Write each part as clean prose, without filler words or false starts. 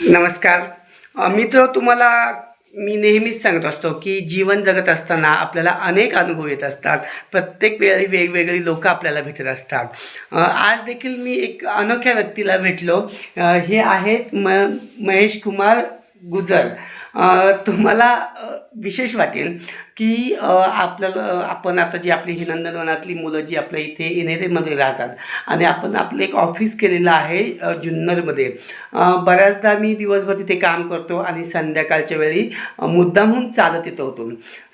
नमस्कार मित्र, तुम्हाला मी नेहमीच सांगत असतो की जीवन जगत असताना आपल्याला अनेक अनुभव येत असतात. प्रत्येक वेळी वेगवेगळी लोक आपल्याला भेटत असतात. आज देखील मी एक अनोख्या व्यक्तीला भेटलो. हे आहेत महेश कुमार गुजर. तुम्हाला विशेष वाटेल की आपण आता जी आपली ही नंदनवनातली मुलं जी आपल्या इथे इनेरेमध्ये राहतात आणि आपण आपलं एक ऑफिस केलेलं आहे जुन्नरमध्ये. बऱ्याचदा मी दिवसभर तिथे काम करतो आणि संध्याकाळच्या वेळी मुद्दामहून चालत येतो होतो.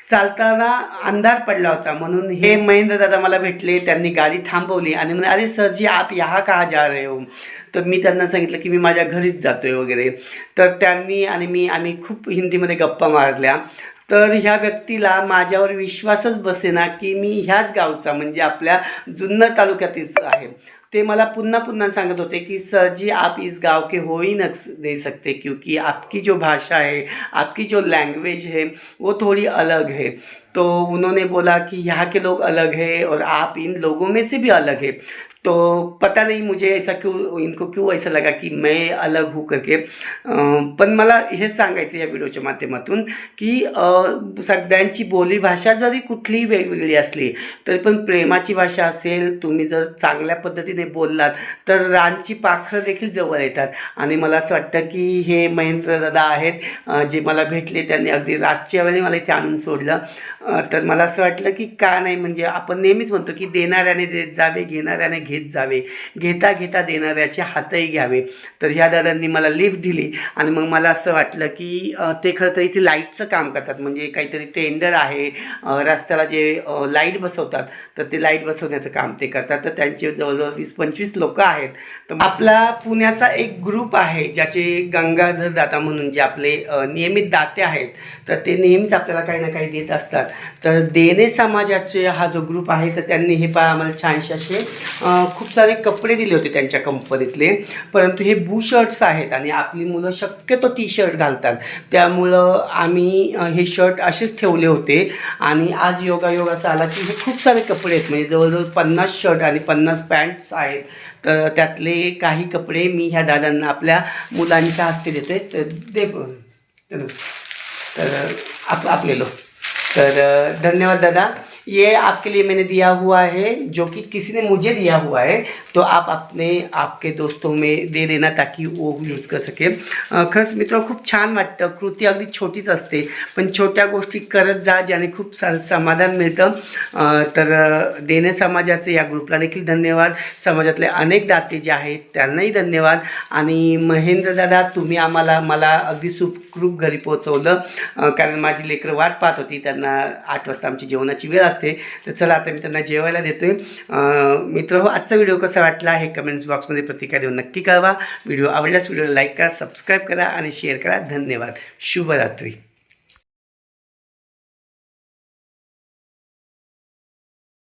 चालताना अंधार पडला होता म्हणून हे महेंद्र दादा मला भेटले. त्यांनी गाडी थांबवली आणि म्हणे, अरे सर जी आप यहाँ कहाँ जा रहे हो. तर मी त्यांना सांगितलं की मी माझ्या घरीच जातोय वगैरे. तर त्यांनी आणि आम्ही खूप हिंदीमध्ये गप्पा मारल्या. तर ह्या व्यक्तीला माझ्यावर विश्वासच बसेना की मी ह्याच गावचा म्हणजे आपल्या जुन्नर तालुक्यातीलच आहे. ते मला पुन्हा पुन्हा सांगत होते कि सर जी आप इस गांव के हो ही न दे सकते क्योंकि आपकी जो भाषा है, आपकी जो लैंग्वेज है वो थोड़ी अलग है. तो उन्होंने बोला कि यहाँ के लोग अलग हैं और आप इन लोगों में से भी अलग है. तो पता नहीं मुझे ऐसा इनको क्यों ऐसा लगा कि मैं अलग हूँ करके. पण मला हे सांगायचं या व्हिडिओच्या माध्यमातून की सगळ्यांची बोलीभाषा जरी कुठलीही वेगवेगळी असली तरी पण प्रेमाची भाषा असेल, तुम्ही जर चांगल्या पद्धतीने बोललात तर रानची पाखरं देखील जवळ येतात. आणि मला असं वाटतं की हे महेंद्र दादा आहेत जे मला भेटले. त्यांनी अगदी रातच्या वेळी मला इथे आणून सोडलं. तर मला असं वाटलं की का नाही, म्हणजे आपण नेहमीच म्हणतो की देणाऱ्याने देत जावे, घेणाऱ्याने घेत जावे, घेता घेता देणाऱ्याचे हातही घ्यावे. तर ह्या दादांनी मला लिफ्ट दिली आणि मग मला असं वाटलं की ते खरं तर इथे लाईटचं काम करतात. म्हणजे काहीतरी टेंडर आहे, रस्त्याला जे लाईट बसवतात तर ते लाईट बसवण्याचं काम ते करतात. तर त्यांचे जवळजवळ 20-25 लोक आहेत. तर आपला पुण्याचा एक ग्रुप आहे ज्याचे गंगाधर दादा म्हणून जे आपले नियमित दाते आहेत. तर ते नेहमीच आपल्याला काही ना काही देत असतात. तर देणे समाजाचे हा जो ग्रुप आहे तर त्यांनी हे आम्हाला छानसे असे खूप सारे कपडे दिले होते त्यांच्या कंपनीतले. परंतु हे शर्ट्स आहेत आणि आपली मुलं शक्यतो टी शर्ट घालतात, त्यामुळं आम्ही हे शर्ट असेच ठेवले होते. आणि आज योगायोग असा आला की हे खूप सारे कपडे आहेत, म्हणजे जवळजवळ 50 शर्ट आणि 50 पॅन्ट्स आहेत. तर त्यातले काही कपडे मी ह्या दादांना आपल्या मुलांच्या हस्ते देतोय. तर आप ले लो. तर धन्यवाद दादा. ये आपके लिए मैंने दिया हुआ है जो कि किसी ने मुझे दिया हुआ है. तो आप आपके दोस्तों में दे देना ताकि वो यूज कर सके. खरंच मित्र खूप छान वाटतं. कृती अगदी छोटीच असते पण छोट्या गोष्टी करत जा ज्याने खूप सारं समाधान मिळतं. तर देणे समाजाचे या ग्रुपला देखील धन्यवाद. समाजातले अनेक दाते जे आहेत त्यांनाही धन्यवाद. आणि महेंद्र दादा तुम्ही मला अगदी सुखरूप घरी पोहोचवलं, कारण माझी लेकरं वाट पाहत होती. त्यांना 8 वाजता आमची जेवणाची वेळ असते. तर चला आता मी त्यांना जेवायला देतोय. मित्र हो, आजचा व्हिडिओ कसा वाटला हे कमेंट्स बॉक्समध्ये प्रतिक्रिया देऊन नक्की कळवा. व्हिडिओ आवडल्यास व्हिडिओला लाईक करा, सबस्क्राईब करा आणि शेअर करा. धन्यवाद. शुभरात्री.